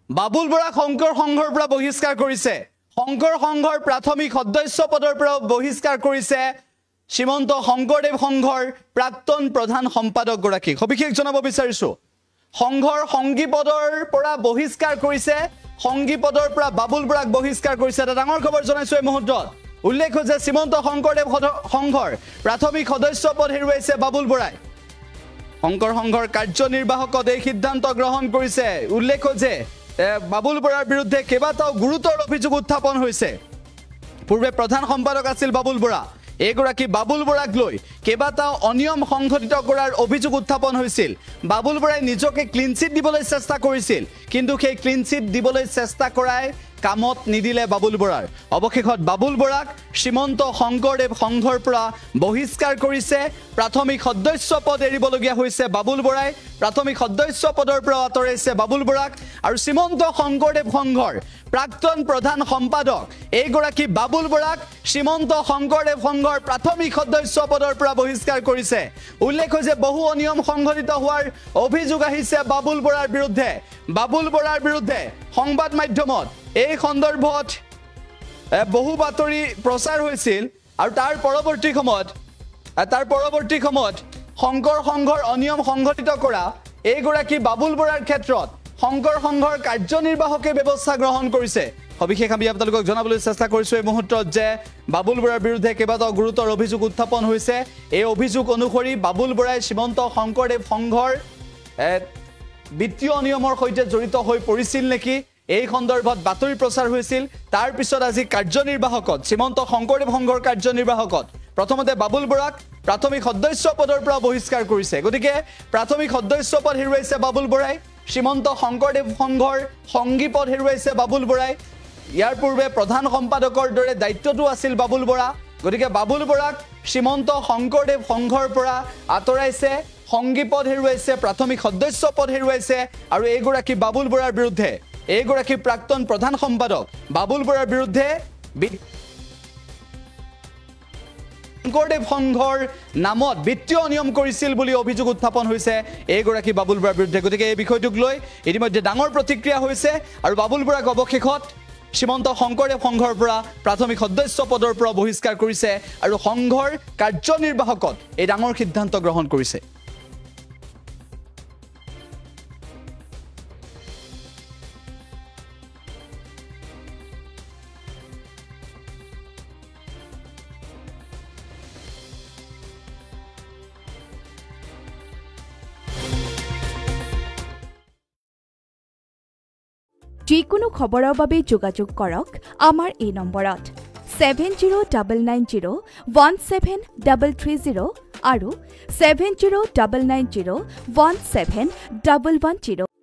বাবুল বৰা শংকৰ সংঘৰ পৰা বহিষ্কাৰ কৰিছে শংকৰ সংঘৰ প্ৰাথমিক সদস্য পদৰ পৰা বহিষ্কাৰ কৰিছে শ্ৰীমন্ত শংকৰদেৱ সংঘৰ প্ৰাক্তন প্ৰধান সম্পাদক গৰাকী সবিশেষ জনাব বিচাৰিছো সংঘৰ সংগী পদৰ পৰা বহিষ্কাৰ কৰিছে সংগী পদৰ পৰা বাবুল বৰাক বহিষ্কাৰ কৰিছে এটা ডাঙৰ খবৰ জনাইছো এই মুহূৰ্তত উল্লেখ হৈছে শ্ৰীমন্ত শংকৰদেৱ সংঘৰ প্ৰাথমিক সদস্য পদ হেৰুৱাইছে বাবুল বৰাই শংকৰ সংঘৰ কাৰ্যনিৰ্বাহকত এই সিদ্ধান্ত গ্ৰহণ কৰিছে উল্লেখ হৈছে বাবুল বৰাৰ বিৰুদ্ধে কেবাটাও গুৰুতৰ অভিযোগ উত্থাপন হৈছে পূৰ্বে প্ৰধান সম্পাদক আছিল বাবুল বৰা এগৰাকী বাবুল বৰাক লৈ কেবাটাও অনিয়ম সংঘটিত কৰাৰ অভিযোগ উত্থাপন হৈছিল বাবুল বৰাই নিজকে ক্লিন চিট দিবলৈ চেষ্টা কৰিছিল কিন্তু সেই ক্লিন চিট দিবলৈ চেষ্টা কৰাই কামত নিদিলে বাবুল বৰাৰ অৱশেষত বাবুল বৰাক শ্ৰীমন্ত শংকৰদেৱ সংঘৰ পৰা বহিষ্কাৰ কৰিছে প্ৰাথমিক সদস্য পদ এৰিবলগীয়া হৈছে বাবুল বৰাই প্ৰাথমিক সদস্য পদৰ পৰা আঁতৰাইছে বাবুল বৰাক আৰু শ্ৰীমন্ত শংকৰদেৱ সংঘৰ প্ৰাক্তন প্ৰধান সম্পাদক এইগৰাকী বাবুল বৰাক শ্ৰীমন্ত শংকৰদেৱ সংঘৰ প্ৰাথমিক সদস্য পদৰ পৰা বহিষ্কাৰ কৰিছে উল্লেখ হৈছে বহু অনিয়ম সংঘটিত হোৱাৰ অভিযোগ আহিছে বাবুল বৰাৰ বিৰুদ্ধে সংবাদ মাধ্যমত এই সন্দৰ্ভত বহু বাতৰি প্ৰচাৰ হৈছিল আৰু তাৰ পৰৱৰ্তী সময়ত শংকৰ সংঘৰ অনিয়ম সংঘটিত কৰা এইগৰাকী বাবুল বৰাৰ ক্ষেত্ৰত শংকৰ সংঘৰ কাৰ্যনিৰ্বাহকে ব্যৱস্থা গ্ৰহণ কৰিছে সবিশেষ আমি আপোনালোকক জনাবলৈ চেষ্টা কৰিছো এই মুহূৰ্তত যে বাবুল বৰাৰ বিৰুদ্ধে কেইবাটাও গুৰুতৰ অভিযোগ উত্থাপন হৈছে এই অভিযোগ অনুসৰি বাবুল বৰাই শ্ৰীমন্ত শংকৰদেৱ সংঘৰ বিত্তীয় অনিয়মৰ সৈতে জড়িত হৈ পৰিছিল নেকি এই সন্দৰ্ভত বাতৰি প্ৰচাৰ হৈছিল তাৰ পিছত আজি কাৰ্যনিৰ্বাহকত শ্ৰীমন্ত শংকৰদেৱ সংঘৰ কাৰ্যনিৰ্বাহকত প্ৰথমতে বাবুল বৰাক প্ৰাথমিক সদস্য পদৰ পৰা বহিষ্কাৰ কৰিছে গতিকে প্ৰাথমিক সদস্য পদ হেৰুৱাইছে বাবুল বৰাই শ্ৰীমন্ত শংকৰদেৱ সংঘৰ সংগী পদ হেৰুৱাইছে বাবুল বৰাই ইয়াৰ পূৰ্বে প্ৰধান সম্পাদকৰ দৰে দায়িত্বটো আছিল বাবুল বৰা গতিকে বাবুল বৰাক শ্ৰীমন্ত শংকৰদেৱ সংঘৰ পৰা আঁতৰাইছে সংগী পদ হেৰুৱাইছে প্ৰাথমিক সদস্য পদ হেৰুৱাইছে আৰু এইগৰাকী বাবুল বৰাৰ বিৰুদ্ধে এইগৰাকী প্ৰাক্তন প্ৰধান সম্পাদক বাবুল বৰাৰ বিৰুদ্ধে শংকৰদেৱ সংঘৰ নামত বিত্তীয় অনিয়ম কৰিছিল বুলি অভিযোগ উত্থাপন হৈছে এইগৰাকী বাবুল বৰাৰ বিৰুদ্ধে গতিকে এই বিষয়টোক লৈ ইতিমধ্যে ডাঙৰ প্ৰতিক্ৰিয়া হৈছে আৰু বাবুল বৰাক অৱশেষত শ্ৰীমন্ত শংকৰদেৱ সংঘৰ পৰা প্ৰাথমিক সদস্য পদৰ পৰা বহিষ্কাৰ কৰিছে আৰু সংঘৰ কাৰ্যনিৰ্বাহকত এই ডাঙৰ সিদ্ধান্ত গ্ৰহণ কৰিছে যিকোনো খবৰৰ বাবে যোগাযোগ কৰক আমাৰ এই নম্বৰত 7099017330 আৰু 7099017110